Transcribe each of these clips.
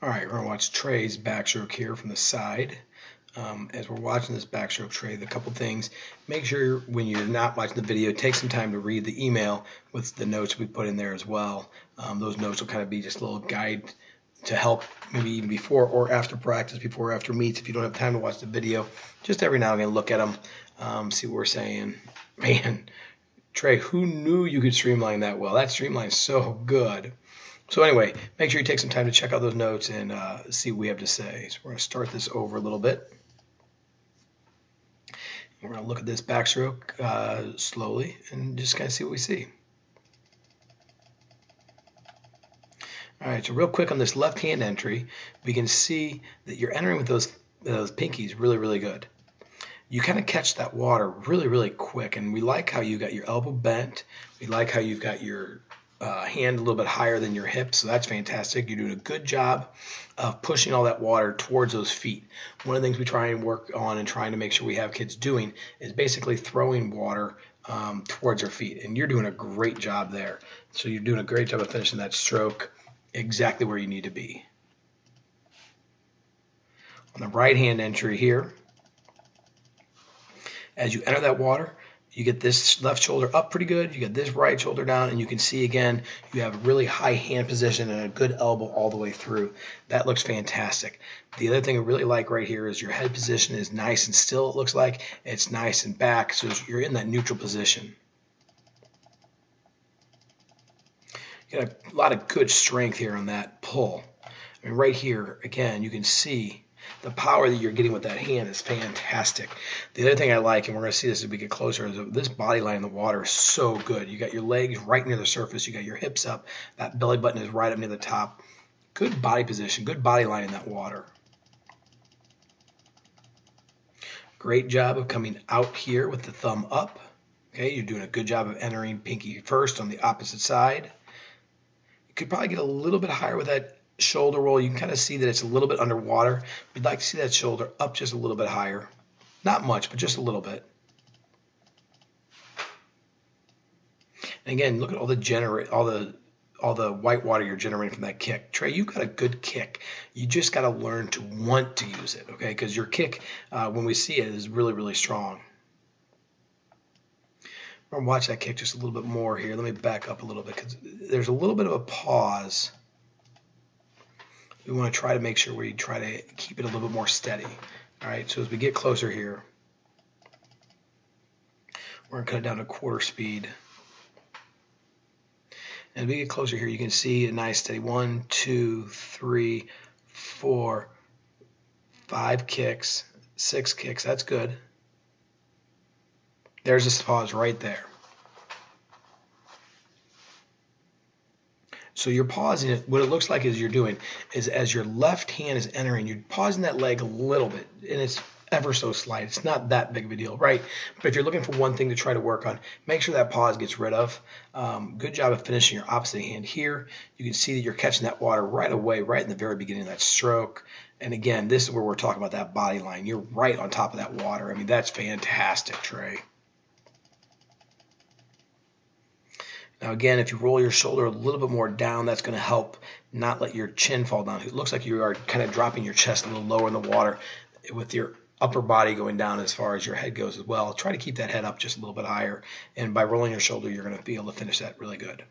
All right, we're going to watch Trey's backstroke here from the side. As we're watching this backstroke, Trey, the couple things, make sure when you're not watching the video, take some time to read the email with the notes we put in there as well. Those notes will kind of be just a little guide to help maybe even before or after practice, before or after meets. If you don't have time to watch the video, just every now and again look at them, see what we're saying. Man, Trey, who knew you could streamline that well? That streamline's so good. So anyway, make sure you take some time to check out those notes and see what we have to say. So we're going to start this over a little bit. We're going to look at this backstroke slowly and just kind of see what we see. All right, so real quick on this left hand entry, we can see that you're entering with those pinkies really, really good. You kind of catch that water really, really quick, and we like how you got your elbow bent. We like how you've got your hand a little bit higher than your hip, so that's fantastic. You're doing a good job of pushing all that water towards those feet. One of the things we try and work on and trying to make sure we have kids doing is basically throwing water towards their feet, and you're doing a great job there. So you're doing a great job of finishing that stroke exactly where you need to be. On the right hand entry here, as you enter that water, you get this left shoulder up pretty good, you get this right shoulder down, and you can see again, you have a really high hand position and a good elbow all the way through. That looks fantastic. The other thing I really like right here is your head position is nice and still, it looks like. It's nice and back, so you're in that neutral position. You got a lot of good strength here on that pull. I mean, right here, again, you can see the power that you're getting with that hand is fantastic. The other thing I like, and we're going to see this as we get closer, is this body line in the water is so good. You got your legs right near the surface. You got your hips up. That belly button is right up near the top. Good body position, good body line in that water. Great job of coming out here with the thumb up. Okay, you're doing a good job of entering pinky first on the opposite side. You could probably get a little bit higher with that shoulder roll. You can kind of see that it's a little bit underwater. We'd like to see that shoulder up just a little bit higher. Not much, but just a little bit. And again, look at all the white water you're generating from that kick. Trey, you've got a good kick. You just got to learn to want to use it, okay? Because your kick, when we see it, is really, really strong. I'm going to watch that kick just a little bit more here. Let me back up a little bit because there's a little bit of a pause. We want to try to make sure we try to keep it a little bit more steady. All right, so as we get closer here, we're going to cut it down to quarter speed. And as we get closer here, you can see a nice steady 1, 2, 3, 4, 5 kicks, 6 kicks. That's good. There's this pause right there. So you're pausing it. What it looks like is you're doing is as your left hand is entering, you're pausing that leg a little bit, and it's ever so slight. It's not that big of a deal, right? But if you're looking for one thing to try to work on, make sure that pause gets rid of. Good job of finishing your opposite hand here. You can see that you're catching that water right away, right in the very beginning of that stroke. And again, this is where we're talking about that body line. You're right on top of that water. I mean, that's fantastic, Trey. Now again, if you roll your shoulder a little bit more down, that's going to help not let your chin fall down. It looks like you are kind of dropping your chest a little lower in the water with your upper body going down as far as your head goes as well. Try to keep that head up just a little bit higher, and by rolling your shoulder, you're going to be able to finish that really good.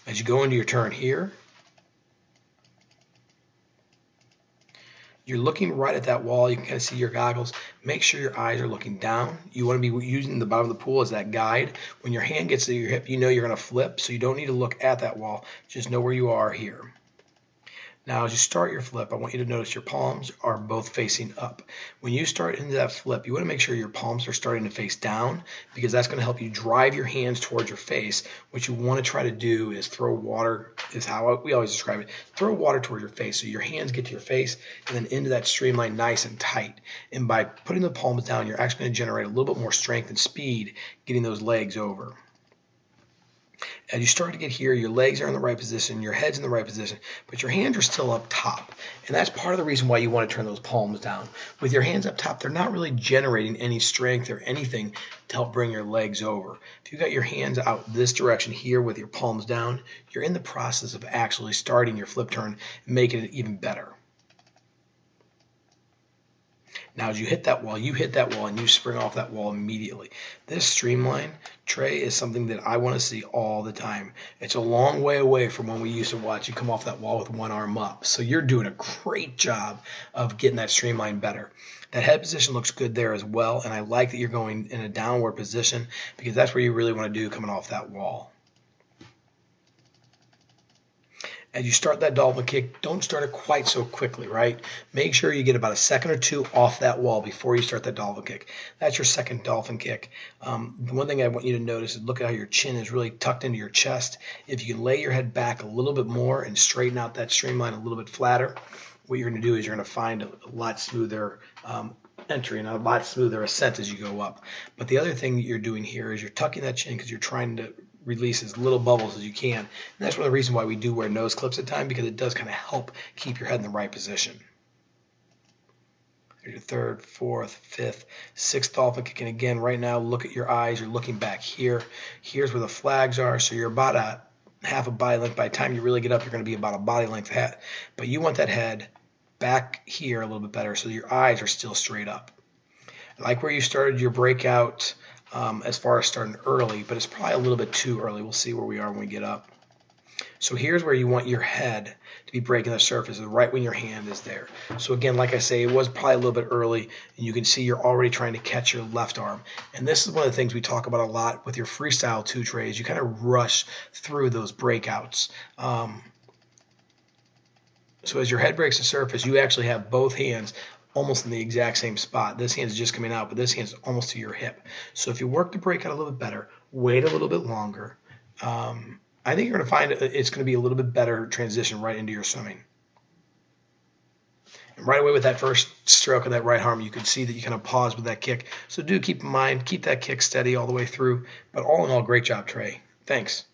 As you go into your turn here, you're looking right at that wall. You can kind of see your goggles. Make sure your eyes are looking down. You want to be using the bottom of the pool as that guide. When your hand gets to your hip, you know you're going to flip, so you don't need to look at that wall. Just know where you are here. Now, as you start your flip, I want you to notice your palms are both facing up. When you start into that flip, you want to make sure your palms are starting to face down because that's going to help you drive your hands towards your face. What you want to try to do is throw water, is how we always describe it. Throw water toward your face so your hands get to your face and then into that streamline nice and tight. And by putting the palms down, you're actually going to generate a little bit more strength and speed getting those legs over. As you start to get here, your legs are in the right position, your head's in the right position, but your hands are still up top. And that's part of the reason why you want to turn those palms down. With your hands up top, they're not really generating any strength or anything to help bring your legs over. If you got your hands out this direction here with your palms down, you're in the process of actually starting your flip turn and making it even better. Now, as you hit that wall, and you spring off that wall immediately. This streamline, Trey, is something that I want to see all the time. It's a long way away from when we used to watch you come off that wall with one arm up. So you're doing a great job of getting that streamline better. That head position looks good there as well, and I like that you're going in a downward position because that's where you really want to do coming off that wall. As you start that dolphin kick, don't start it quite so quickly, right? Make sure you get about a second or two off that wall before you start that dolphin kick. That's your second dolphin kick. The one thing I want you to notice is look at how your chin is really tucked into your chest. If you can lay your head back a little bit more and straighten out that streamline a little bit flatter, what you're going to do is you're going to find a lot smoother entry and a lot smoother ascent as you go up. But the other thing that you're doing here is you're tucking that chin because you're trying to release as little bubbles as you can. And that's one of the reasons why we do wear nose clips at times, because it does kind of help keep your head in the right position. There's your third, fourth, fifth, sixth dolphin kick. And again, right now, look at your eyes. You're looking back here. Here's where the flags are. So you're about a half a body length. By the time you really get up, you're going to be about a body length ahead. But you want that head back here a little bit better so your eyes are still straight up. I like where you started your breakout as far as starting early, but it's probably a little bit too early. We'll see where we are when we get up. So here's where you want your head to be breaking the surface, right when your hand is there. So again, like I say, it was probably a little bit early, and you can see you're already trying to catch your left arm. And this is one of the things we talk about a lot with your freestyle two trays. You kind of rush through those breakouts. So as your head breaks the surface, you actually have both hands almost in the exact same spot. This hand's just coming out, but this hand's almost to your hip. So if you work the breakout a little bit better, wait a little bit longer, I think you're going to find it's going to be a little bit better transition right into your swimming. And right away with that first stroke of that right arm, you can see that you kind of pause with that kick. So do keep in mind, keep that kick steady all the way through. But all in all, great job, Trey. Thanks.